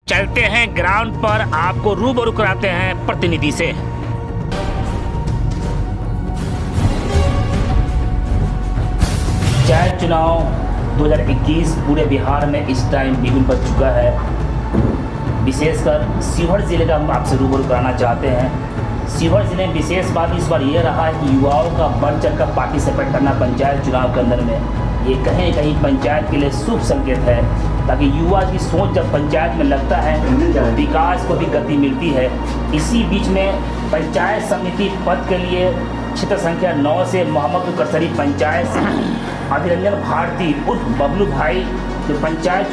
चलते हैं ग्राउंड पर, आपको रूबरू कराते हैं प्रतिनिधि से। पंचायत चुनाव 2021 पूरे बिहार में इस टाइम बिगुल बज चुका है। विशेषकर शिवहर जिले का हम आपसे रूबरू कराना चाहते हैं। शिवहर जिले में विशेष बात इस बार ये रहा है कि युवाओं का बढ़ चढ़ कर पार्टिसिपेट करना पंचायत चुनाव के अंदर में, ये कहीं न कहीं पंचायत के लिए शुभ संकेत है, ताकि युवा की सोच जब पंचायत में लगता है विकास को भी गति मिलती है। इसी बीच में पंचायत समिति पद के लिए क्षेत्र संख्या 9 से मोहम्मदपुर कसरी पंचायत से अभिरंजन भारती उर्फ बबलू भाई जो पंचायत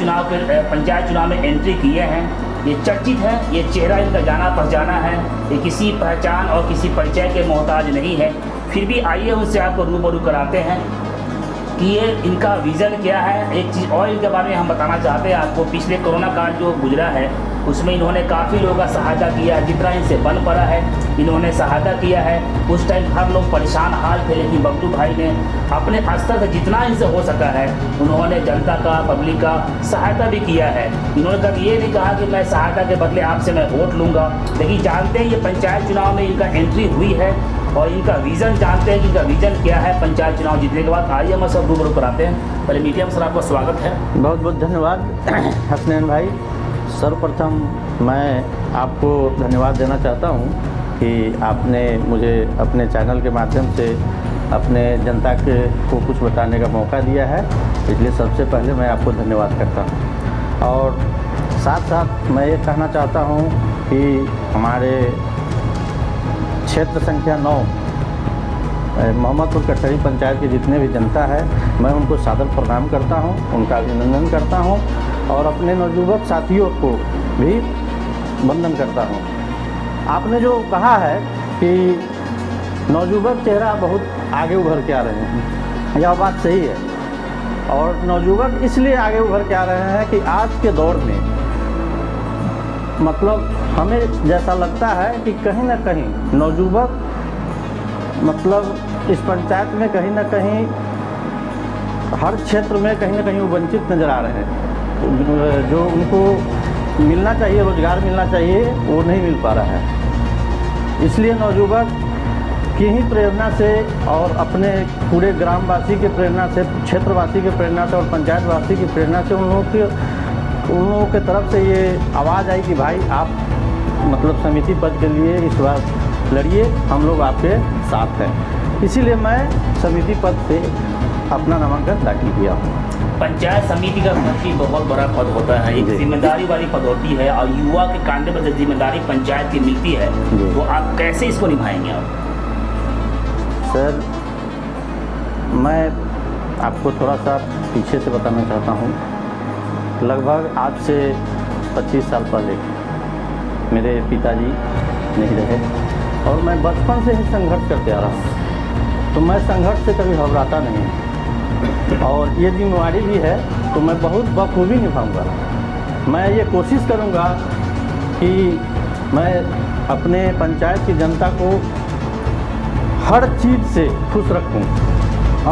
चुनाव में एंट्री किए हैं, ये चर्चित है। ये चेहरा इनका जाना पहचाना है, ये किसी पहचान और किसी परिचय के मोहताज नहीं है। फिर भी आइए उनसे आपको रूबरू कराते हैं कि ये इनका विज़न क्या है। एक चीज़ और इनके बारे में हम बताना चाहते हैं आपको, पिछले कोरोना काल जो गुजरा है उसमें इन्होंने काफ़ी लोगों का सहायता किया है। जितना इनसे बन पड़ा है इन्होंने सहायता किया है। उस टाइम हर लोग परेशान हाल थे, लेकिन बबलू भाई ने अपने स्तर से जितना इनसे हो सका है उन्होंने जनता का, पब्लिक का सहायता भी किया है। इन्होंने कभी ये नहीं कहा कि मैं सहायता के बदले आपसे मैं वोट लूँगा, लेकिन जानते हैं ये पंचायत चुनाव में इनका एंट्री हुई है और इनका विज़न जानते हैं कि इनका विज़न क्या है पंचायत चुनाव जीतने के बाद। आइए हम सब रूबरू कराते हैं। पहले मीडिया में सर आपका स्वागत है। बहुत बहुत धन्यवाद हसनैन भाई। सर्वप्रथम मैं आपको धन्यवाद देना चाहता हूं कि आपने मुझे अपने चैनल के माध्यम से अपने जनता को कुछ बताने का मौका दिया है, इसलिए सबसे पहले मैं आपको धन्यवाद करता हूं। और साथ साथ मैं ये कहना चाहता हूं कि हमारे क्षेत्र संख्या 9 मोहम्मदपुर कसरी पंचायत की जितने भी जनता है, मैं उनको सादर प्रणाम करता हूं, उनका अभिनंदन करता हूं और अपने नवयुवक साथियों को भी वंदन करता हूं। आपने जो कहा है कि नवयुवक चेहरा बहुत आगे उभर के आ रहे हैं, यह बात सही है। और नवयुवक इसलिए आगे उभर के आ रहे हैं कि आज के दौर में मतलब हमें जैसा लगता है कि कहीं ना कहीं नवयुवक मतलब इस पंचायत में कहीं ना कहीं हर क्षेत्र में कहीं ना कहीं वो वंचित नज़र आ रहे हैं। जो उनको मिलना चाहिए, रोज़गार मिलना चाहिए, वो नहीं मिल पा रहा है। इसलिए नवयुवक की ही प्रेरणा से और अपने पूरे ग्रामवासी की प्रेरणा से, क्षेत्रवासी की प्रेरणा से और पंचायतवासी की प्रेरणा से उन लोगों के तरफ से ये आवाज़ आई कि भाई आप मतलब समिति पद के लिए इस बार लड़िए, हम लोग आपके साथ हैं। इसीलिए मैं समिति पद से अपना नामांकन दाखिल किया हूँ। पंचायत समिति का पद भी बहुत बड़ा पद होता है, एक जिम्मेदारी वाली पद होती है और युवा के कांधे पर जब जिम्मेदारी पंचायत की मिलती है तो आप कैसे इसको निभाएंगे आप? सर, मैं आपको थोड़ा सा पीछे से बताना चाहता हूँ। लगभग आज से 25 साल पहले मेरे पिताजी नहीं रहे और मैं बचपन से ही संघर्ष करते आ रहा हूँ, तो मैं संघर्ष से कभी घबराता नहीं और ये जिम्मेवारी भी है तो मैं बहुत बखूबी निभाऊंगा। मैं ये कोशिश करूंगा कि मैं अपने पंचायत की जनता को हर चीज़ से खुश रखूं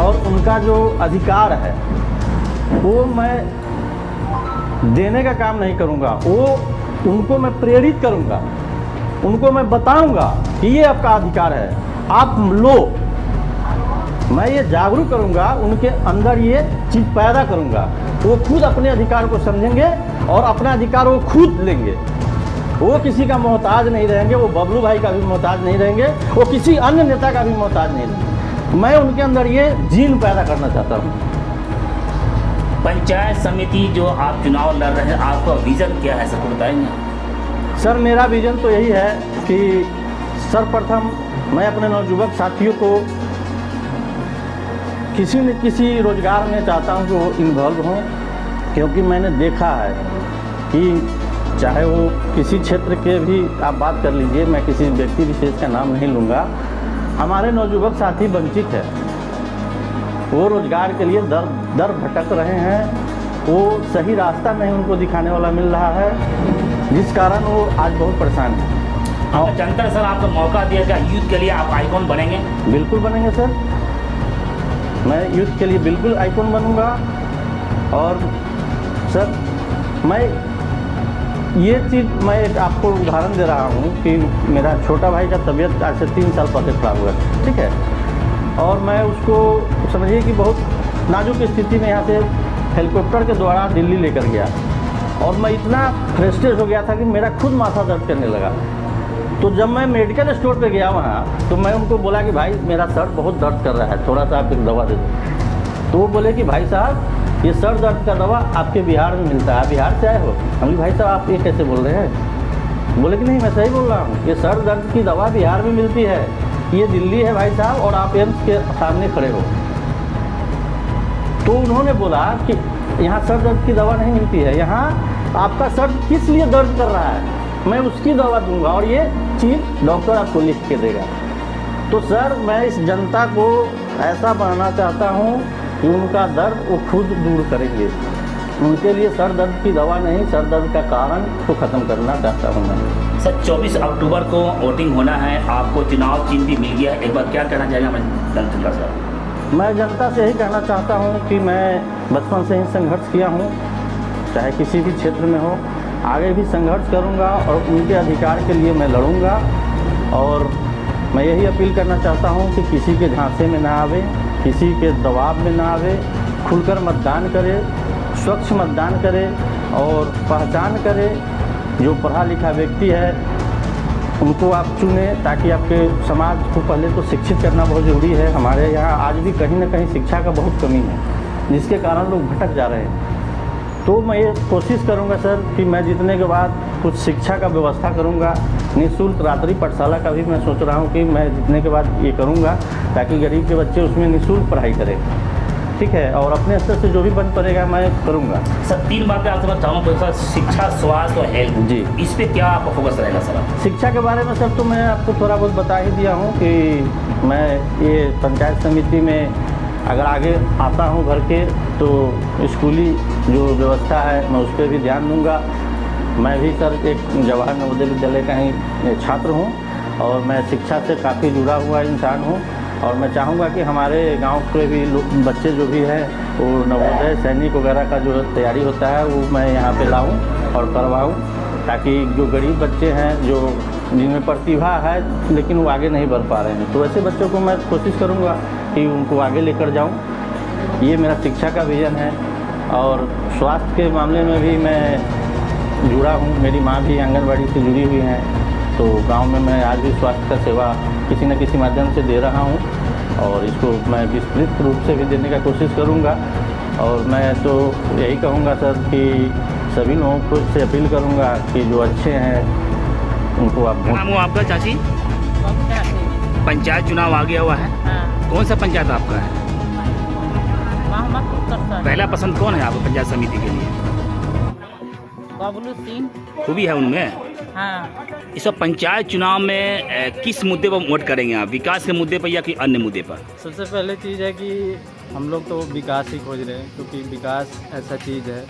और उनका जो अधिकार है वो मैं देने का काम नहीं करूंगा, वो उनको मैं प्रेरित करूंगा, उनको मैं बताऊंगा कि ये आपका अधिकार है, आप लो। मैं ये जागरूक करूंगा, उनके अंदर ये चीज़ पैदा करूंगा, वो खुद अपने अधिकार को समझेंगे और अपना अधिकार वो खुद लेंगे। वो किसी का मोहताज नहीं रहेंगे, वो बबलू भाई का भी मोहताज नहीं रहेंगे, वो किसी अन्य नेता का भी मोहताज नहीं रहेंगे। मैं उनके अंदर ये जीन पैदा करना चाहता हूँ। पंचायत समिति जो आप चुनाव लड़ रहे हैं, आपका विज़न क्या है सबको बताएंगे? सर, मेरा विज़न तो यही है कि सर्वप्रथम मैं अपने नवयुवक साथियों को किसी न किसी रोज़गार में चाहता हूं कि वो इन्वॉल्व हों, क्योंकि मैंने देखा है कि चाहे वो किसी क्षेत्र के भी आप बात कर लीजिए, मैं किसी व्यक्ति विशेष का नाम नहीं लूँगा, हमारे नवयुवक साथी वंचित है। वो रोज़गार के लिए दर भटक रहे हैं, वो सही रास्ता नहीं उनको दिखाने वाला मिल रहा है, जिस कारण वो आज बहुत परेशान है। और जनता सर आपको मौका दिया क्या यूथ के लिए आप आइकॉन बनेंगे? बिल्कुल बनेंगे सर, मैं यूथ के लिए बिल्कुल आइकॉन बनूंगा। और सर, मैं ये चीज़ मैं एक आपको उदाहरण दे रहा हूँ कि मेरा छोटा भाई का तबीयत आज से 3 साल पहले खराब हुआ, ठीक है, और मैं उसको समझिए कि बहुत नाजुक स्थिति में यहाँ से हेलीकॉप्टर के द्वारा दिल्ली लेकर गया, और मैं इतना फ्रस्ट्रेट हो गया था कि मेरा खुद माथा दर्द करने लगा। तो जब मैं मेडिकल स्टोर पे गया वहाँ, तो मैं उनको बोला कि भाई मेरा सर बहुत दर्द कर रहा है, थोड़ा सा आप एक दवा दे दो। तो वो बोले कि भाई साहब ये सर दर्द का दवा आपके बिहार में मिलता है, आप बिहार से आए हो? हम भाई साहब आप ये कैसे बोल रहे हैं? बोले कि नहीं मैं सही बोल रहा हूँ, ये सर दर्द की दवा बिहार में मिलती है, ये दिल्ली है भाई साहब, और आप एम्स के सामने खड़े हो। तो उन्होंने बोला कि यहाँ सर दर्द की दवा नहीं मिलती है, यहाँ आपका सर किस लिए दर्द कर रहा है, मैं उसकी दवा दूंगा और ये चीज़ डॉक्टर आपको लिख के देगा। तो सर मैं इस जनता को ऐसा बनाना चाहता हूँ कि उनका दर्द वो खुद दूर करेंगे, उनके लिए सर दर्द की दवा नहीं, सर दर्द का कारण को ख़त्म करना चाहता हूँ मैं। सर 24 अक्टूबर को वोटिंग होना है, आपको चुनाव चिन्ह भी मिल गया है, एक बार क्या कहना चाहेंगे हमें जनता से? मैं जनता से यही कहना चाहता हूँ कि मैं बचपन से ही संघर्ष किया हूँ, चाहे किसी भी क्षेत्र में हो, आगे भी संघर्ष करूँगा और उनके अधिकार के लिए मैं लड़ूँगा। और मैं यही अपील करना चाहता हूँ कि किसी के झांसे में ना आवे, किसी के दबाव में ना आवे, खुलकर मतदान करे, स्वच्छ मतदान करे और पहचान करे। जो पढ़ा लिखा व्यक्ति है उनको आप चुने, ताकि आपके समाज को पहले तो शिक्षित करना बहुत ज़रूरी है। हमारे यहाँ आज भी कहीं ना कहीं शिक्षा का बहुत कमी है, जिसके कारण लोग भटक जा रहे हैं। तो मैं ये कोशिश करूँगा सर कि मैं जीतने के बाद कुछ शिक्षा का व्यवस्था करूँगा, निःशुल्क रात्रि पाठशाला का भी मैं सोच रहा हूँ कि मैं जीतने के बाद ये करूँगा, ताकि गरीब के बच्चे उसमें निःशुल्क पढ़ाई करें, ठीक है, और अपने स्तर से जो भी बन पड़ेगा मैं करूँगा। सर 3 बातें आपसे मैं चाहूँगा, सर शिक्षा, स्वास्थ्य और हेल्थ जी, इस पर क्या आपका फोकस रहेगा सर? शिक्षा के बारे में सर तो मैं आपको थोड़ा बहुत बता ही दिया हूँ कि मैं ये पंचायत समिति में अगर आगे आता हूँ भर के, तो स्कूली जो व्यवस्था है मैं उस पर भी ध्यान दूँगा। मैं भी सर एक जवाहर नवोदय विद्यालय का ही छात्र हूँ और मैं शिक्षा से काफ़ी जुड़ा हुआ इंसान हूँ, और मैं चाहूँगा कि हमारे गांव के भी बच्चे जो भी हैं वो नवोदय सैनिक वगैरह का जो तैयारी होता है वो मैं यहाँ पे लाऊँ और करवाऊँ, ताकि जो गरीब बच्चे हैं, जो जिनमें प्रतिभा है लेकिन वो आगे नहीं बढ़ पा रहे हैं, तो ऐसे बच्चों को मैं कोशिश करूँगा कि उनको आगे लेकर जाऊँ। ये मेरा शिक्षा का विजन है। और स्वास्थ्य के मामले में भी मैं जुड़ा हूँ, मेरी माँ भी आंगनबाड़ी से जुड़ी हुई हैं, तो गांव में मैं आज भी स्वास्थ्य का सेवा किसी न किसी माध्यम से दे रहा हूं, और इसको मैं विस्तृत रूप से भी देने का कोशिश करूंगा। और मैं तो यही कहूंगा सर कि सभी लोगों को से अपील करूंगा कि जो अच्छे हैं उनको आप नाम हो आपका चाची? पंचायत चुनाव आ गया हुआ है, कौन सा पंचायत आपका है? पहला पसंद कौन है आपको पंचायत समिति के लिए? बबलू सिंह। खूबी है उनमें? हाँ। इस वक्त पंचायत चुनाव में किस मुद्दे पर वोट करेंगे आप, विकास के मुद्दे पर या कि अन्य मुद्दे पर? सबसे पहले चीज़ है कि हम लोग तो विकास ही खोज रहे हैं, क्योंकि विकास ऐसा चीज़ है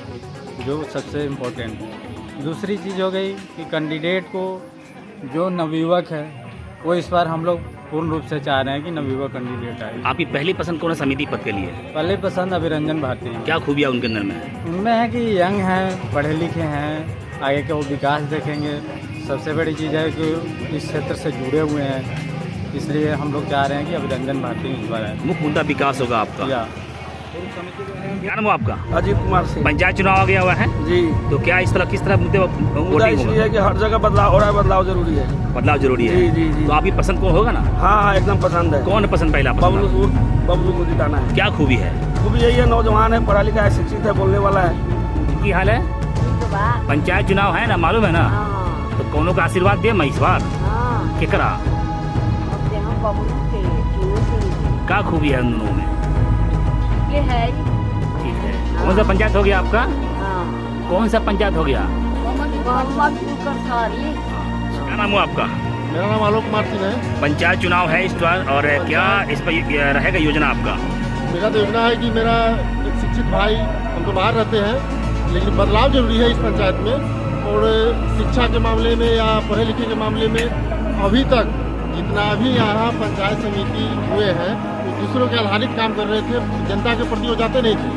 जो सबसे इम्पोर्टेंट है। दूसरी चीज़ हो गई कि कैंडिडेट को जो नवयुवक है वो इस बार हम लोग पूर्ण रूप से चाह रहे हैं कि नवयुवक कैंडिडेट आए। आपकी पहली पसंद कौन है समिति पद के लिए? पहले पसंद अभिरंजन भारती है। क्या खूबियाँ उनके अंदर में है? उनमें है कि यंग हैं, पढ़े लिखे हैं, आगे का वो विकास देखेंगे। सबसे बड़ी चीज़ है कि इस क्षेत्र से जुड़े हुए हैं, इसलिए हम लोग चाह रहे हैं कि अभिरंजन भारती इस बार आए। मुख्य मुद्दा विकास होगा आपका। क्या नाम हो आपका? अजीत कुमार सिंह। पंचायत चुनाव आ गया हुआ है जी। तो क्या इस तरह किस तरह मुद्दे पर मुद्दा वोटिंग इसलिए होगा? है कि हर जगह बदलाव हो रहा है, बदलाव जरूरी है। बदलाव जरूरी है। जी जी जी। तो आपकी पसंद कौन होगा ना? हाँ हाँ एकदम पसंद है। कौन पसंद पहला पसंद? बबलू को जिताना है। क्या खूबी है? खूबी यही है, नौजवान है, पढ़ा लिखा है, शिक्षित है, बोलने वाला है। की हाल है? पंचायत चुनाव है ना, मालूम है ना? तो कौनों का आशीर्वाद दे मैं इस बार केकरा? क्या खूबी है उन दोनों में? ये है ठीक है। कौन सा पंचायत हो गया आपका? कौन सा पंचायत हो गया? क्या नाम हो आपका? मेरा नाम आलोक कुमार सिंह है। पंचायत चुनाव है इस बार, और क्या इस पर रहेगा योजना आपका? मेरा तो योजना है कि मेरा एक शिक्षित भाई, हम तो बाहर रहते हैं लेकिन बदलाव जरूरी है इस पंचायत में, और शिक्षा के मामले में या पढ़े लिखे के मामले में अभी तक जितना भी यहाँ पंचायत समिति हुए हैं वो दूसरों के आधारित काम कर रहे थे, जनता के प्रति वो जाते नहीं थे,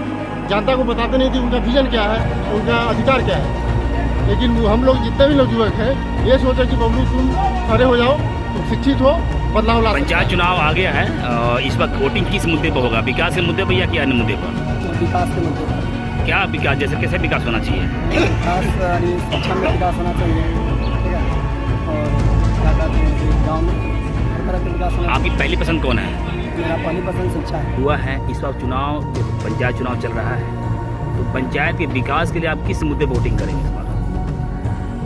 जनता को बताते नहीं थे उनका विजन क्या है, उनका अधिकार क्या है। लेकिन हम लोग जितने भी लोग युवक हैं ये सोचे कि बबलू तुम खड़े हो जाओ, तुम शिक्षित हो, बदलाव ला सकते हो। पंचायत चुनाव आ गया है, इस वक्त वोटिंग किस मुद्दे पर होगा? विकास के मुद्दे पर या क्या अन्य मुद्दे पर? विकास के मुद्दे पर। क्या विकास, जैसे कैसे विकास होना चाहिए? विकास यानी शिक्षा में विकास होना चाहिए, ठीक है, और क्या कहते हैं कि गाँव में हर तरह का विकास होना आपकी पहली पसंद कौन है? चाहिए। मेरा पहली पसंद शिक्षा है। हुआ है इस वक्त चुनाव, पंचायत चुनाव चल रहा है, तो पंचायत के विकास के लिए आप किस मुद्दे पर वोटिंग करेंगे इस बार?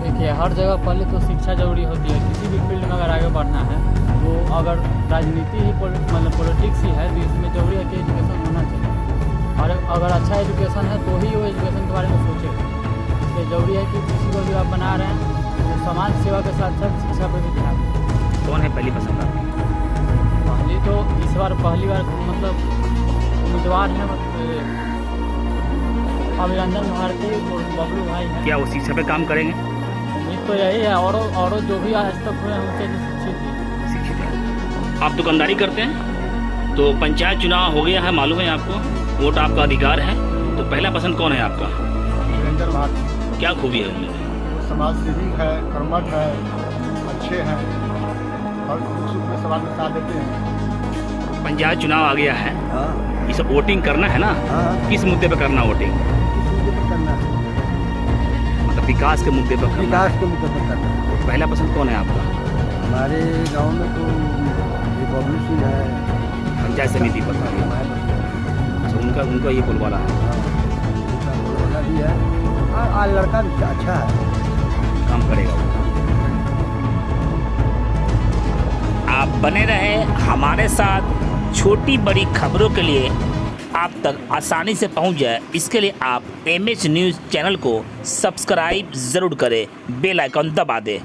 देखिए, हर जगह पहले तो शिक्षा जरूरी होती है। किसी भी फील्ड में अगर आगे बढ़ना है तो अगर राजनीति ही मतलब पॉलिटिक्स ही है तो इसमें जरूरी है कि एजुकेशन होना चाहिए, और अगर अच्छा एजुकेशन है तो ही वो एजुकेशन के बारे में सोचे। इसलिए जरूरी है कि किसी को भी आप बना रहे हैं तो समाज सेवा के साथ साथ शिक्षा पर भी ध्यान दें। कौन है पहली पसंद आपकी? पहली तो इस बार पहली बार मतलब उम्मीदवार हैं अभिनंदन भारती और बबलू भाई हैं। क्या वो शिक्षा पे काम करेंगे? उम्मीद तो यही है, और जो भी आज तक हुए हैं उनसे शिक्षित ही। शिक्षित है। आप दुकानदारी करते हैं, तो पंचायत चुनाव हो गया है, मालूम है आपको, वोट आपका अधिकार है, तो पहला पसंद कौन है आपका? निरंजन भारती। क्या खूबी है उनमें? समाज सेवी है, कर्मठ है, अच्छे हैं और दुख सुख में समाज में साथ देते हैं। पंचायत चुनाव आ गया है, हाँ ये सब वोटिंग करना है ना, हाँ, किस मुद्दे पे करना वोटिंग? किस मुद्दे पर करना है? मतलब विकास के मुद्दे पर करना। विकास के मुद्दे पर करना है। तो पहला पसंद कौन है आपका? हमारे गांव में तो ये बबलू सिंह है, पंचायत समिति पर था। हमारे पास अच्छा, उनका ये बोलबाला है, उनका बोलबाला भी है, और लड़का भी अच्छा है, काम करेगा वो। आप बने रहे हमारे साथ, छोटी बड़ी खबरों के लिए आप तक आसानी से पहुंच जाए, इसके लिए आप MH न्यूज़ चैनल को सब्सक्राइब ज़रूर करें, बेल आइकन दबा दें।